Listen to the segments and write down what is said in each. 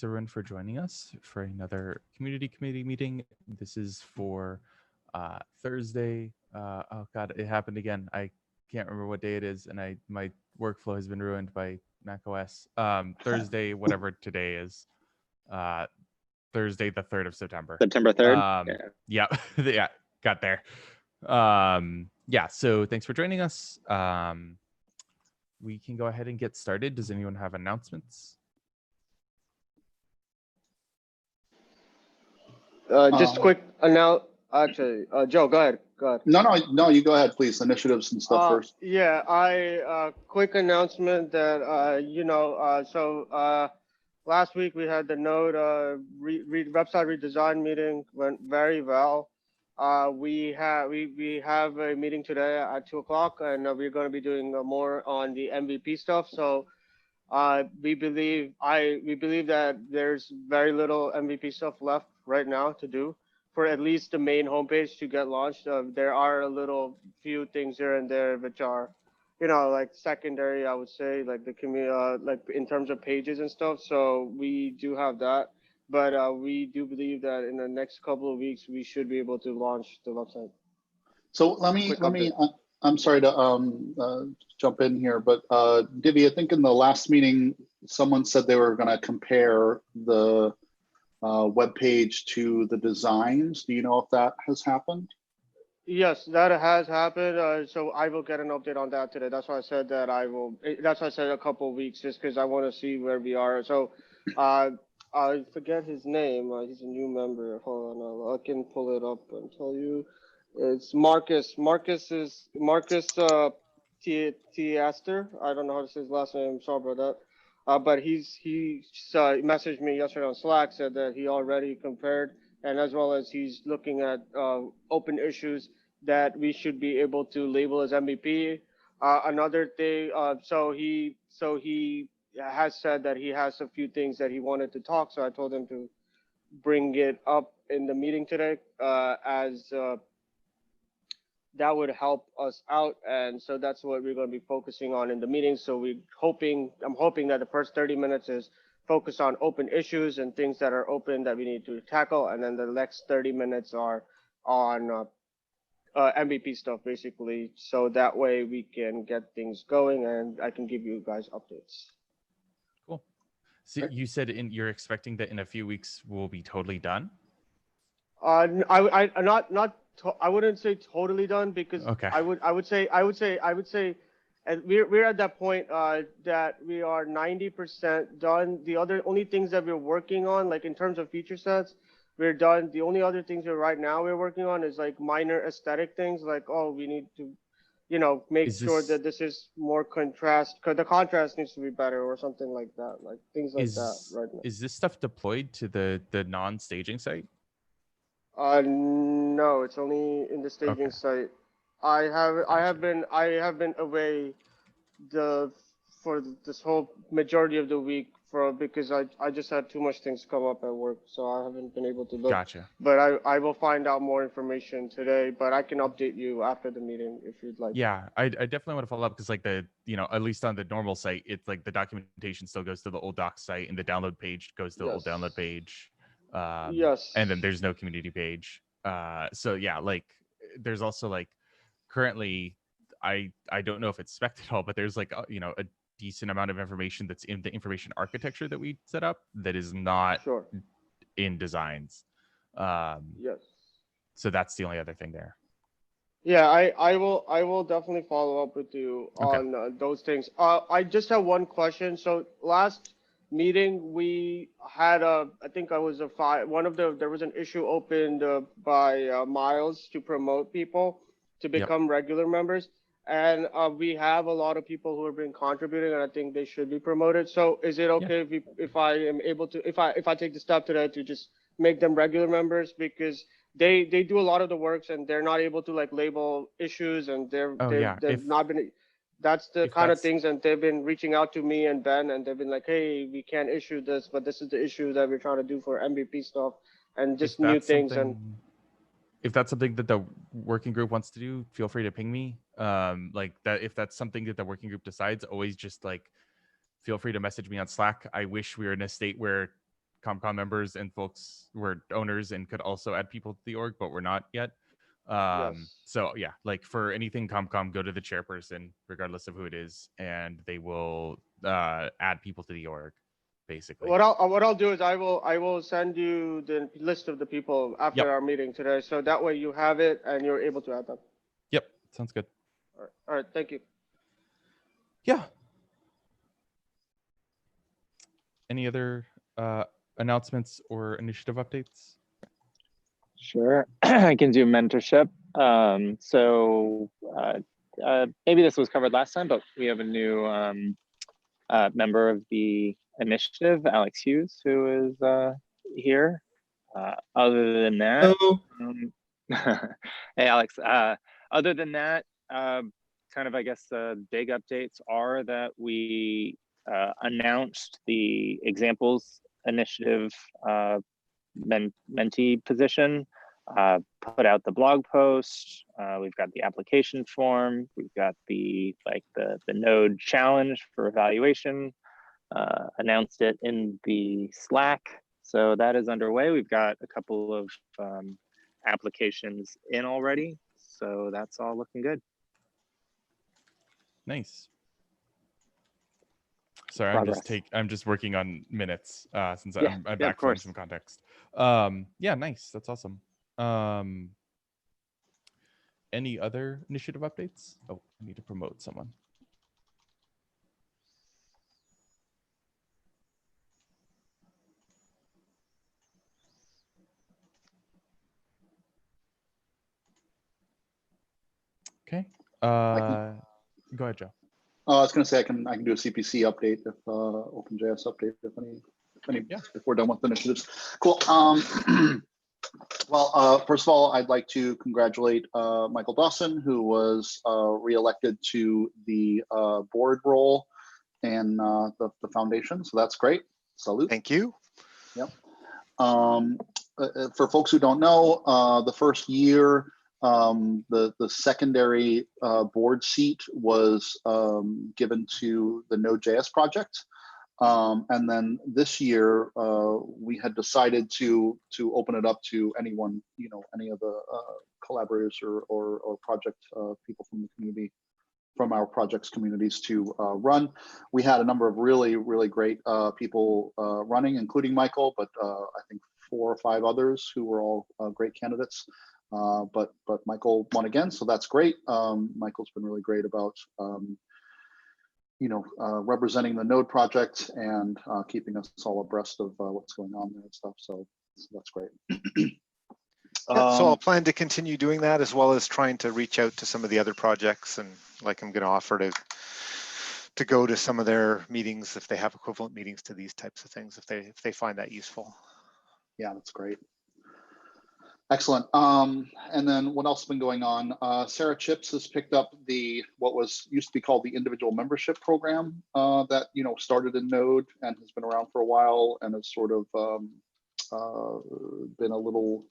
everyone for joining us for another community committee meeting. This is for Thursday. Oh God, it happened again. I can't remember what day it is, and my workflow has been ruined by macOS. Thursday, whatever today is. Uh, Thursday, the 3rd of September. September 3rd. Yeah, yeah, got there. Yeah. So thanks for joining us. We can go ahead and get started. Does anyone have announcements? Just quick announce. Actually, Joe, go ahead. Go ahead. No, you go ahead, please. Initiatives and stuff first. Yeah, quick announcement that last week we had the Node website redesign meeting, went very well. We have a meeting today at 2:00, and we're going to be doing more on the MVP stuff. So we believe that there's very little MVP stuff left right now to do for at least the main homepage to get launched. There are a little few things here and there which are, like secondary, I would say, like the community, like in terms of pages and stuff. So we do have that, but we do believe that in the next couple of weeks we should be able to launch the website. So let me. I'm sorry to jump in here, but Divi, I think in the last meeting, someone said they were going to compare the web page to the designs. Do you know if that has happened? Yes, that has happened. So I will get an update on that today. That's why I said that I will. That's why I said a couple of weeks, just because I want to see where we are. So I forget his name. He's a new member. Hold on, I can pull it up and tell you. It's Marcus. Marcus T. Esther. I don't know how to say his last name. Sorry about that. But he messaged me yesterday on Slack, said that he already compared, and as well as he's looking at open issues that we should be able to label as MVP. Another thing, so he has said that he has a few things that he wanted to talk. So I told him to bring it up in the meeting today, as that would help us out, and so that's what we're going to be focusing on in the meeting. So I'm hoping that the first 30 minutes is focused on open issues and things that are open that we need to tackle, and then the next 30 minutes are on MVP stuff, basically, so that way we can get things going and I can give you guys updates. Cool. So you said you're expecting that in a few weeks we'll be totally done? I wouldn't say totally done, because okay. I would say, and we're at that point that we are 90% done. The only things that we're working on, like in terms of feature sets, we're done. The only other things we're working on is like minor aesthetic things, like, oh, we need to, make sure that this is more contrast, because the contrast needs to be better or something like that, like things like that right now. Is this stuff deployed to the non-staging site? No, it's only in the staging site. I have been away for this whole majority of the week because I just had too much things come up at work, so I haven't been able to look. Gotcha. But I will find out more information today, but I can update you after the meeting if you'd like. Yeah, I definitely want to follow up, because like at least on the normal site, it's like the documentation still goes to the old docs site and the download page goes to the old download page. Yes. And then there's no community page. So yeah, like there's also like currently, I don't know if it's spec'd at all, but there's like a decent amount of information that's in the information architecture that we set up that is not in designs. Yes. So that's the only other thing there. Yeah, I will definitely follow up with you on those things. I just have one question. So last meeting we had there was an issue opened by Miles to promote people to become regular members, and we have a lot of people who have been contributing, and I think they should be promoted. So is it okay if I am able to, if I take the step today to just make them regular members, because they do a lot of the works and they're not able to like label issues, and they've not been. That's the kind of things, and they've been reaching out to me and Ben, and they've been like, hey, we can't issue this, but this is the issue that we're trying to do for MVP stuff and just new things. And if that's something that the working group wants to do, feel free to ping me. Like that, if that's something that the working group decides, always just like feel free to message me on Slack. I wish we were in a state where ComCom members and folks were owners and could also add people to the org, but we're not yet. Yes. So yeah, like for anything ComCom, go to the chairperson, regardless of who it is, and they will add people to the org, basically. What I'll do is I will send you the list of the people after Yep. our meeting today, so that way you have it and you're able to add them. Yep, sounds good. All right, thank you. Yeah. Any other announcements or initiative updates? Sure, I can do mentorship. Maybe this was covered last time, but we have a new member of the initiative, Alex Hughes, who is here. Other than that, hey Alex. Other than that, kind of I guess the big updates are that we announced the examples initiative mentee position, put out the blog post. We've got the application form. We've got the Node challenge for evaluation. Announced it in the Slack. So that is underway. We've got a couple of applications in already. So that's all looking good. Nice. Sorry, Progress. I'm just working on minutes since Yeah, I'm yeah, of back from course. some context. Yeah, nice. That's awesome. Any other initiative updates? Oh, I need to promote someone. Okay. Go ahead, Joe. I was going to say I can do a CPC update if OpenJS update if we're done with the initiatives. Cool. Well, first of all, I'd like to congratulate Michael Dawson, who was reelected to the board role and the foundation. So that's great. Salute. Thank you. Yep. For folks who don't know, the first year, the secondary board seat was given to the Node.js project. And then this year, we had decided to open it up to anyone, any of the collaborators or project people from the community, from our projects communities to run. We had a number of really, really great people running, including Michael, but I think 4 or 5 others who were all great candidates. But Michael won again, so that's great. Michael's been really great about representing the Node project and keeping us all abreast of what's going on there and stuff. So that's great. Yeah, so I'll plan to continue doing that, as well as trying to reach out to some of the other projects, and like I'm going to offer to go to some of their meetings if they have equivalent meetings to these types of things, if they find that useful. Yeah, that's great. Excellent. And then what else has been going on? Sarah Chips has picked up what used to be called the individual membership program that started in Node and has been around for a while, and has sort of been a little.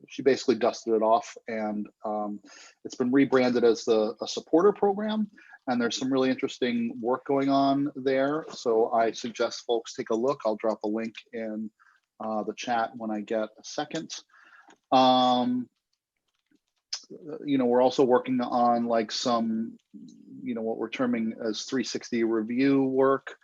She basically dusted it off, and it's been rebranded as a supporter program. And there's some really interesting work going on there. So I suggest folks take a look. I'll drop a link in the chat when I get a second. We're also working on like some, what we're terming as 360 review work.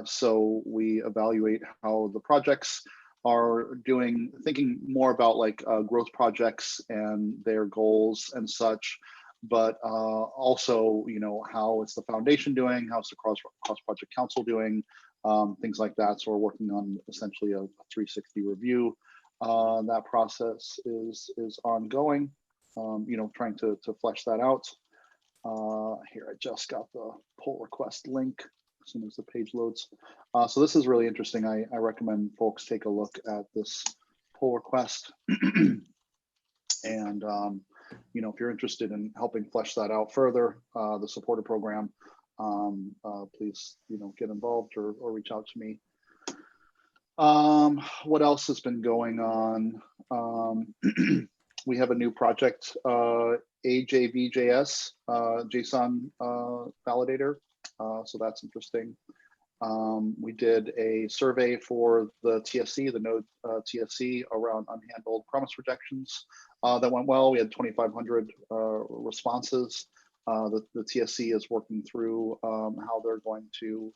So we evaluate how the projects are doing, thinking more about like growth projects and their goals and such, but also, how is the foundation doing? How's the cross-project council doing? Things like that. So we're working on essentially a 360 review. That process is ongoing, trying to flesh that out. Here, I just got the pull request link as soon as the page loads. So this is really interesting. I recommend folks take a look at this pull request. And, if you're interested in helping flesh that out further, the supporter program, please, get involved or reach out to me. What else has been going on? We have a new project, AJVJS, JSON validator. So that's interesting. We did a survey for the TSC, the Node TSC, around unhandled promise rejections. That went well. We had 2,500 responses. The TSC is working through how they're going to,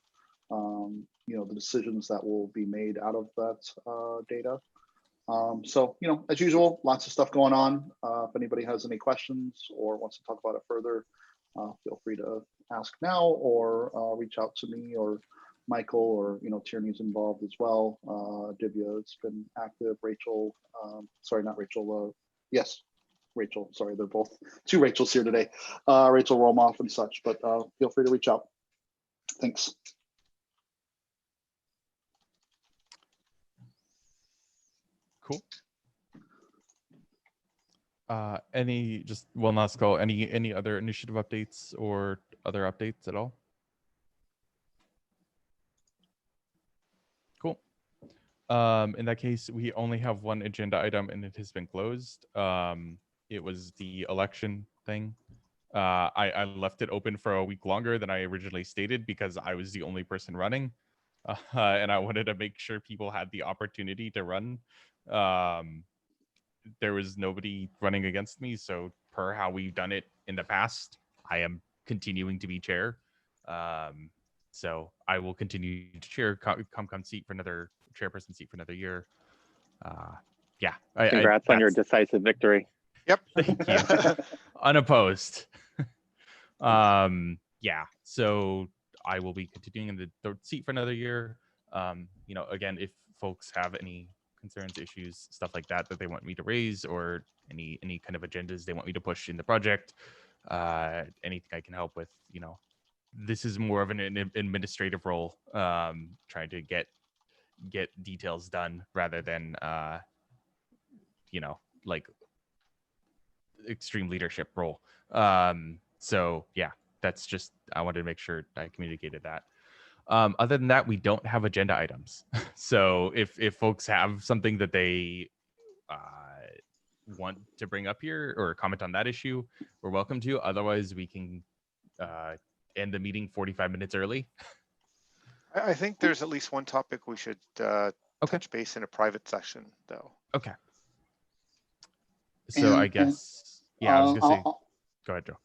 the decisions that will be made out of that data. So, as usual, lots of stuff going on. If anybody has any questions or wants to talk about it further, feel free to ask now or reach out to me or Michael, or Tierney's involved as well. Divya has been active. Rachel, sorry, not Rachel. Yes, Rachel. Sorry, they're both two Rachels here today. Rachel Romoff and such. But feel free to reach out. Thanks. Cool. Any just one last call. Any other initiative updates or other updates at all? Cool. In that case, we only have one agenda item and it has been closed. It was the election thing. I left it open for a week longer than I originally stated because I was the only person running. And I wanted to make sure people had the opportunity to run. There was nobody running against me. So per how we've done it in the past, I am continuing to be chair. So I will continue to chair ComCom seat for another chairperson seat for another year. Yeah. Congrats on your decisive victory. Yep. Thank you. Unopposed. Yeah. So I will be continuing in the third seat for another year. Again, if folks have any concerns, issues, stuff like that they want me to raise, or any kind of agendas they want me to push in the project, anything I can help with, this is more of an administrative role, trying to get details done rather than like extreme leadership role. So yeah, that's just, I wanted to make sure I communicated that. Other than that, we don't have agenda items. So if folks have something that they want to bring up here or comment on that issue, we're welcome to. Otherwise, we can end the meeting 45 minutes early. I think there's at least one topic we should touch base in a private session, though. Okay. So I guess, I was gonna say, go ahead, Joe.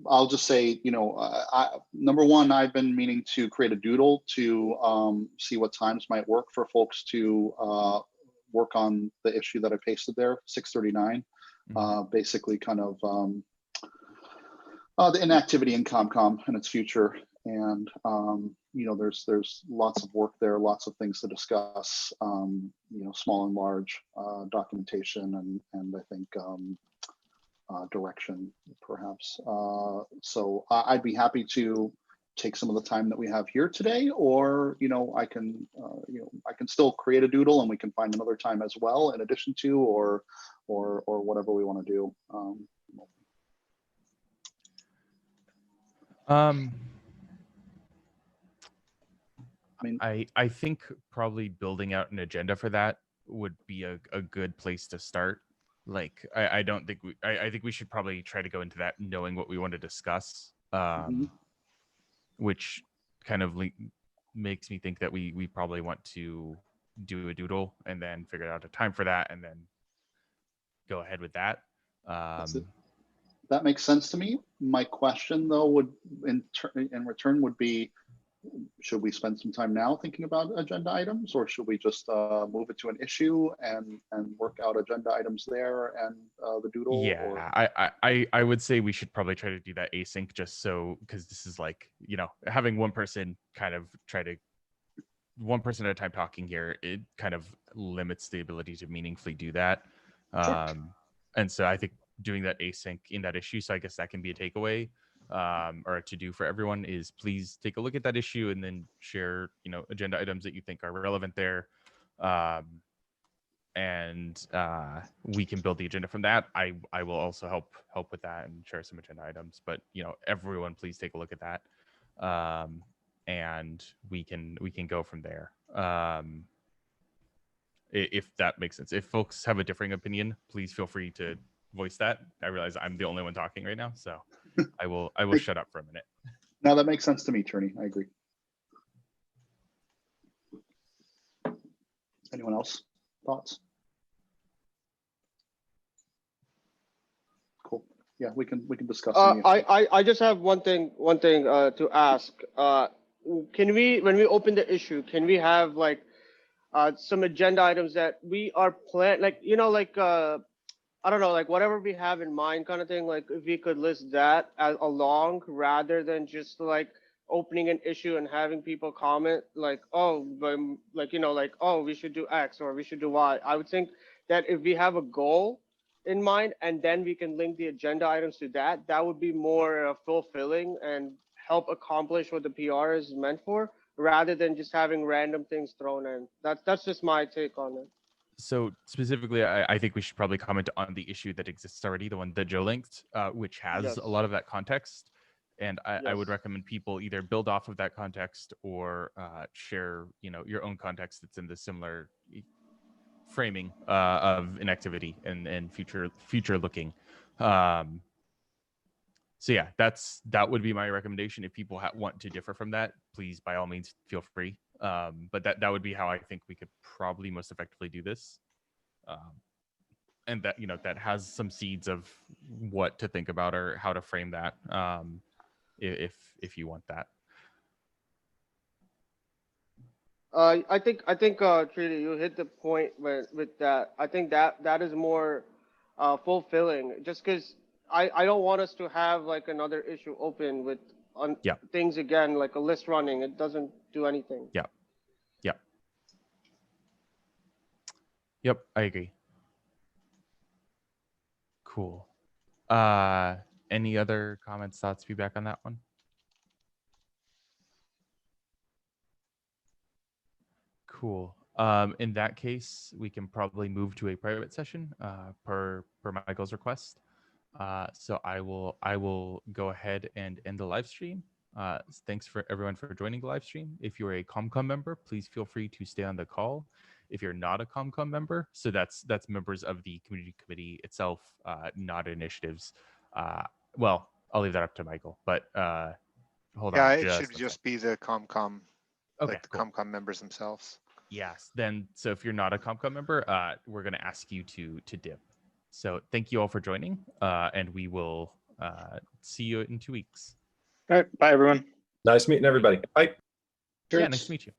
I'll just say, number one, I've been meaning to create a doodle to see what times might work for folks to work on the issue that I pasted there, 639. Basically kind of the inactivity in ComCom and its future. And, there's lots of work there, lots of things to discuss, small and large documentation and I think direction, perhaps. So I'd be happy to take some of the time that we have here today, or, I can still create a doodle and we can find another time as well in addition to, or whatever we want to do. I think probably building out an agenda for that would be a good place to start. Like, I don't think I think we should probably try to go into that knowing what we want to discuss, which kind of makes me think that we probably want to do a doodle and then figure out a time for that and then go ahead with that. That makes sense to me. My question, though, would in return would be, should we spend some time now thinking about agenda items, or should we just move it to an issue and work out agenda items there and the doodle? Yeah, or... I would say we should probably try to do that async, just so, because this is like, having one person one person at a time talking here, it kind of limits the ability to meaningfully do that. Sure. And so I think doing that async in that issue, so I guess that can be a takeaway, or a to-do for everyone, is please take a look at that issue and then share, agenda items that you think are relevant there. And we can build the agenda from that. I will also help with that and share some agenda items, but everyone please take a look at that. And we can go from there. If that makes sense. If folks have a differing opinion, please feel free to voice that. I realize I'm the only one talking right now, so I will shut up for a minute. No, that makes sense to me, Trini. I agree. Anyone else? Thoughts? Cool. Yeah, we can discuss. I just have one thing to ask. Can we, when we open the issue, can we have like some agenda items that we are like, you know, like I don't know, like whatever we have in mind kind of thing, like if we could list that as along rather than just like opening an issue and having people comment like, oh, but like, you know, like, oh, we should do X or we should do Y. I would think that if we have a goal in mind and then we can link the agenda items to that, that would be more fulfilling and help accomplish what the PR is meant for, rather than just having random things thrown in. That's just my take on it. So specifically, I think we should probably comment on the issue that exists already, the one that Joe linked, which has Yes. a lot of that context. And I would Yes. recommend people either build off of that context or share, you know, your own context that's in the similar framing of an activity and future looking. So yeah, that would be my recommendation. If people want to differ from that, please by all means feel free. But that would be how I think we could probably most effectively do this. And that, you know, that has some seeds of what to think about or how to frame that. If you want that. I think Trina, you hit the point with that. I think that is more fulfilling, just because I don't want us to have like another issue open with things again, like a list running. It doesn't do anything. Yep, I agree. Cool. Any other comments, thoughts, feedback on that one? Cool. In that case, we can probably move to a private session per Michael's request. So I will go ahead and end the live stream. Thanks for everyone for joining the live stream. If you're a ComCom member, please feel free to stay on the call. If you're not a ComCom member, so that's members of the community committee itself, not initiatives. Well, I'll leave that up to Michael, but hold on. Yeah, it should just be the ComCom, okay, like the cool. ComCom members themselves. Yes, then so if you're not a ComCom member, we're going to ask you to dip. So thank you all for joining, and we will see you in 2 weeks. All right, bye everyone. Nice meeting everybody. Bye. Yeah, nice to meet you.